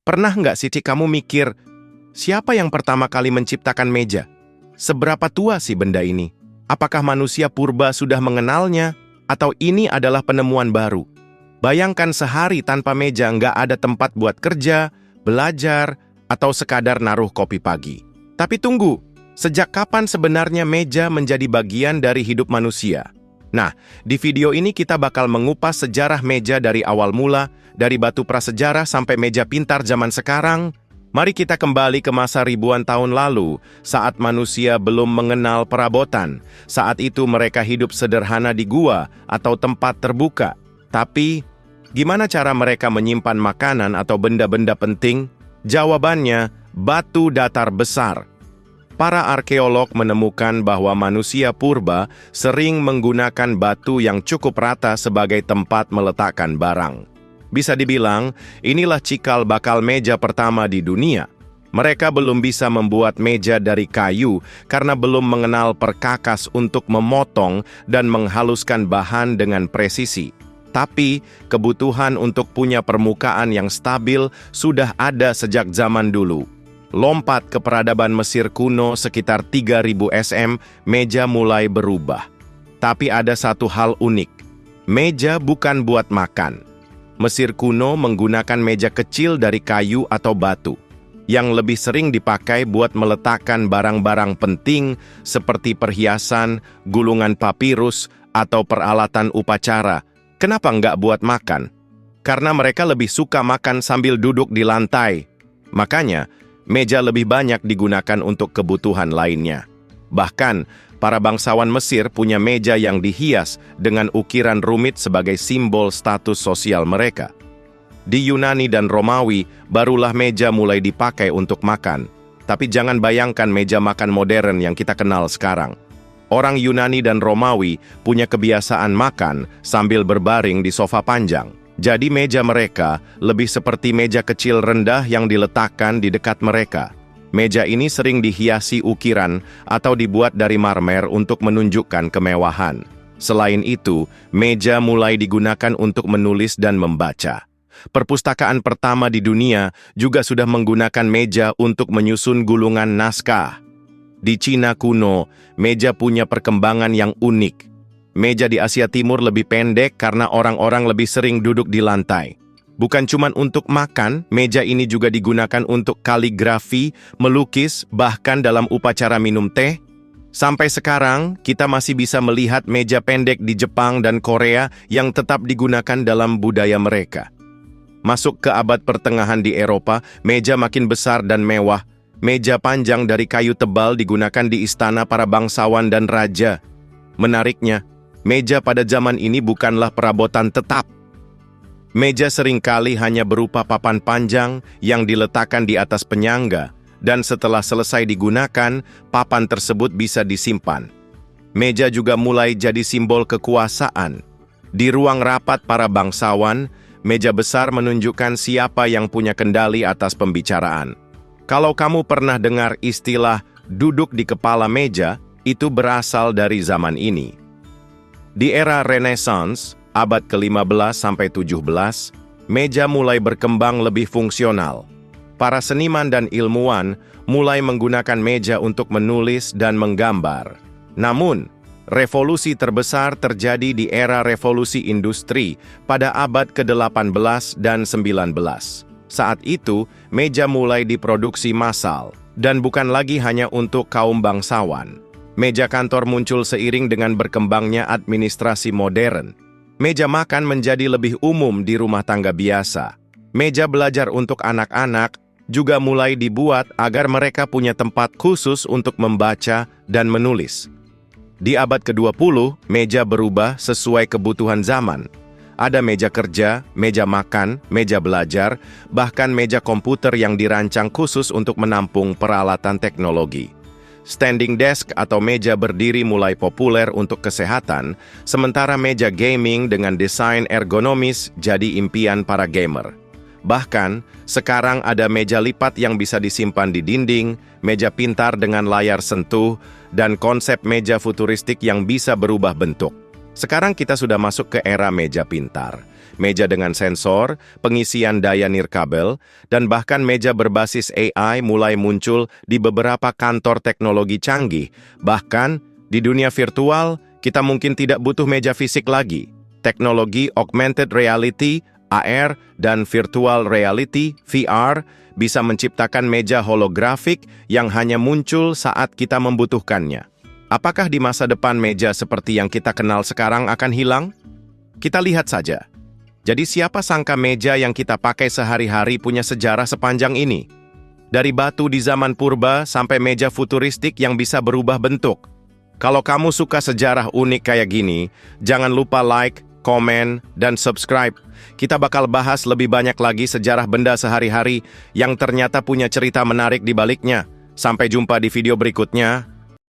Pernah nggak sih kamu mikir, siapa yang pertama kali menciptakan meja? Seberapa tua sih benda ini? Apakah manusia purba sudah mengenalnya? Atau ini adalah penemuan baru? Bayangkan sehari tanpa meja nggak ada tempat buat kerja, belajar, atau sekadar naruh kopi pagi. Tapi tunggu, sejak kapan sebenarnya meja menjadi bagian dari hidup manusia? Nah, di video ini kita bakal mengupas sejarah meja dari awal mula, dari batu prasejarah sampai meja pintar zaman sekarang. Mari kita kembali ke masa ribuan tahun lalu, saat manusia belum mengenal perabotan. Saat itu mereka hidup sederhana di gua atau tempat terbuka. Tapi, gimana cara mereka menyimpan makanan atau benda-benda penting? Jawabannya, batu datar besar. Para arkeolog menemukan bahwa manusia purba sering menggunakan batu yang cukup rata sebagai tempat meletakkan barang. Bisa dibilang, inilah cikal bakal meja pertama di dunia. Mereka belum bisa membuat meja dari kayu karena belum mengenal perkakas untuk memotong dan menghaluskan bahan dengan presisi. Tapi, kebutuhan untuk punya permukaan yang stabil sudah ada sejak zaman dulu. Lompat ke peradaban Mesir kuno sekitar 3000 SM, meja mulai berubah. Tapi ada satu hal unik. Meja bukan buat makan. Mesir kuno menggunakan meja kecil dari kayu atau batu, yang lebih sering dipakai buat meletakkan barang-barang penting seperti perhiasan, gulungan papirus, atau peralatan upacara. Kenapa nggak buat makan? Karena mereka lebih suka makan sambil duduk di lantai. Makanya, meja lebih banyak digunakan untuk kebutuhan lainnya. Bahkan, para bangsawan Mesir punya meja yang dihias dengan ukiran rumit sebagai simbol status sosial mereka. Di Yunani dan Romawi, barulah meja mulai dipakai untuk makan. Tapi jangan bayangkan meja makan modern yang kita kenal sekarang. Orang Yunani dan Romawi punya kebiasaan makan sambil berbaring di sofa panjang. Jadi meja mereka lebih seperti meja kecil rendah yang diletakkan di dekat mereka. Meja ini sering dihiasi ukiran atau dibuat dari marmer untuk menunjukkan kemewahan. Selain itu, meja mulai digunakan untuk menulis dan membaca. Perpustakaan pertama di dunia juga sudah menggunakan meja untuk menyusun gulungan naskah. Di Cina kuno, meja punya perkembangan yang unik. Meja di Asia Timur lebih pendek karena orang-orang lebih sering duduk di lantai. Bukan cuma untuk makan, meja ini juga digunakan untuk kaligrafi, melukis, bahkan dalam upacara minum teh. Sampai sekarang, kita masih bisa melihat meja pendek di Jepang dan Korea yang tetap digunakan dalam budaya mereka. Masuk ke abad pertengahan di Eropa, meja makin besar dan mewah. Meja panjang dari kayu tebal digunakan di istana para bangsawan dan raja. Menariknya, meja pada zaman ini bukanlah perabotan tetap. Meja seringkali hanya berupa papan panjang yang diletakkan di atas penyangga, dan setelah selesai digunakan, papan tersebut bisa disimpan. Meja juga mulai jadi simbol kekuasaan. Di ruang rapat para bangsawan, meja besar menunjukkan siapa yang punya kendali atas pembicaraan. Kalau kamu pernah dengar istilah duduk di kepala meja, itu berasal dari zaman ini. Di era Renaissance, abad ke-15 sampai 17, meja mulai berkembang lebih fungsional. Para seniman dan ilmuwan mulai menggunakan meja untuk menulis dan menggambar. Namun, revolusi terbesar terjadi di era revolusi industri pada abad ke-18 dan 19. Saat itu, meja mulai diproduksi massal, dan bukan lagi hanya untuk kaum bangsawan. Meja kantor muncul seiring dengan berkembangnya administrasi modern. Meja makan menjadi lebih umum di rumah tangga biasa. Meja belajar untuk anak-anak juga mulai dibuat agar mereka punya tempat khusus untuk membaca dan menulis. Di abad ke-20, meja berubah sesuai kebutuhan zaman. Ada meja kerja, meja makan, meja belajar, bahkan meja komputer yang dirancang khusus untuk menampung peralatan teknologi. Standing desk atau meja berdiri mulai populer untuk kesehatan, sementara meja gaming dengan desain ergonomis jadi impian para gamer. Bahkan, sekarang ada meja lipat yang bisa disimpan di dinding, meja pintar dengan layar sentuh, dan konsep meja futuristik yang bisa berubah bentuk. Sekarang kita sudah masuk ke era meja pintar. meja dengan sensor, pengisian daya nirkabel, dan bahkan meja berbasis AI mulai muncul di beberapa kantor teknologi canggih. Bahkan, di dunia virtual, kita mungkin tidak butuh meja fisik lagi. Teknologi augmented reality, AR, dan virtual reality, VR, bisa menciptakan meja holografik yang hanya muncul saat kita membutuhkannya. Apakah di masa depan meja seperti yang kita kenal sekarang akan hilang? Kita lihat saja. Jadi siapa sangka meja yang kita pakai sehari-hari punya sejarah sepanjang ini? Dari batu di zaman purba sampai meja futuristik yang bisa berubah bentuk. Kalau kamu suka sejarah unik kayak gini, jangan lupa like, komen, dan subscribe. Kita bakal bahas lebih banyak lagi sejarah benda sehari-hari yang ternyata punya cerita menarik di baliknya. Sampai jumpa di video berikutnya.